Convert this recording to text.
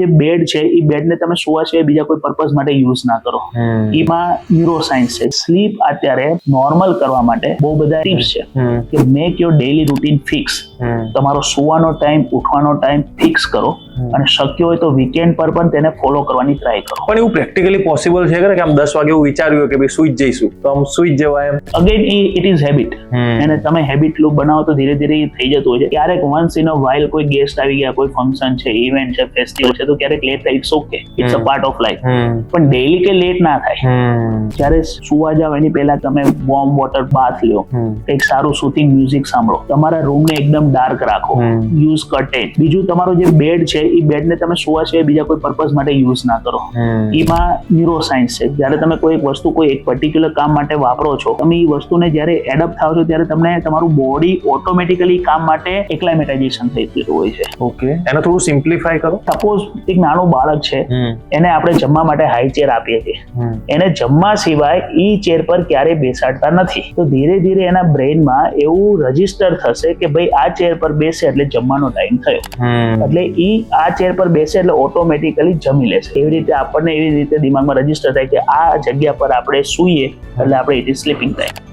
જે બેડ છે એ બેડને તમે સુવા સિવાય બીજા કોઈ પર્પઝ માટે યુઝ ના કરો. એમાં ન્યુરોસાયન્સ છે. સ્લીપ અત્યારે નોર્મલ કરવા માટે બહુ બધા ટિપ્સ છે કે make your daily routine fix. તમારો સુવાનો ટાઈમ, ઉઠવાનો ટાઈમ ફિક્સ કરો અને શક્ય હોય તો વીકેન્ડ પર પણ તેને ફોલો કરવાની ટ્રાય કરો. પણ એવું પ્રેક્ટિકલી પોસિબલ છે કે આમ 10 વાગે એવું વિચાર્યું કે ભાઈ સુઈ જ જઈશું તો આમ સુઈ જ જવાય એમ? અગેન ઇટ ઇઝ હેબિટ, અને તમે હેબિટ લૂપ બનાવો તો ધીરે ધીરે થઈ જતું હોય છે. ક્યારેક વન્સ ઇન અ વાઇલ કોઈ ગેસ્ટ આવી ગયા, કોઈ ફંક્શન છે, ઇવેન્ટ છે, ફેસ્ટિવલ છે, તો ક્યારેક લેટ થાય, it's okay, it's a part of life. પણ ડેઈલી કે લેટ ના થાય. જ્યારે સુવા જાવ એની પહેલા તમે વોર્મ વોટર બાથ લ્યો, એક સારું સુથિંગ મ્યુઝિક સાંભળો, તમારા રૂમને એકદમ ડાર્ક રાખો, યુઝ કર્ટેન. બીજું, તમારો જે બેડ છે એ બેડને તમે સુવા સિવાય બીજા કોઈ પર્પઝ માટે યુઝ ના કરો. એમાં ન્યુરોસાયન્સ છે. જ્યારે તમે કોઈ એક વસ્તુ કોઈ એક પર્ટિક્યુલર કામ માટે વાપરો છો, તમે એ વસ્તુને જ્યારે એડપ્ટ થાવ છો ત્યારે તમને તમારું બોડી ઓટોમેટિકલી કામ માટે એક્લામેટાઇઝેશન થઈ જતું હોય છે. ઓકે, એને થોડું સિમ્પ્લિફાય કરો. સપોઝ એક નાનું બાળક છે, એને આપણે જમવા માટે હાઈ ચેર આપીએ છીએ, એને જમવા સિવાય ઈ ચેર પર ક્યારેય બેસાડતા નથી, તો ધીરે ધીરે એના બ્રેઇનમાં એવું રજીસ્ટર થશે કે ભાઈ આ ચેર પર બેસે એટલે જમવાનો ટાઈમ થયો, એટલે ઈ આ ચેર પર બેસે એટલે ઓટોમેટિકલી જમી લેશે. એવી રીતે આપણને એવી રીતે દિમાગમાં રજીસ્ટર થાય કે આ જગ્યા પર આપણે સૂઈએ એટલે આપણે ઇટ ઇઝ સ્લીપિંગ ટાઈમ.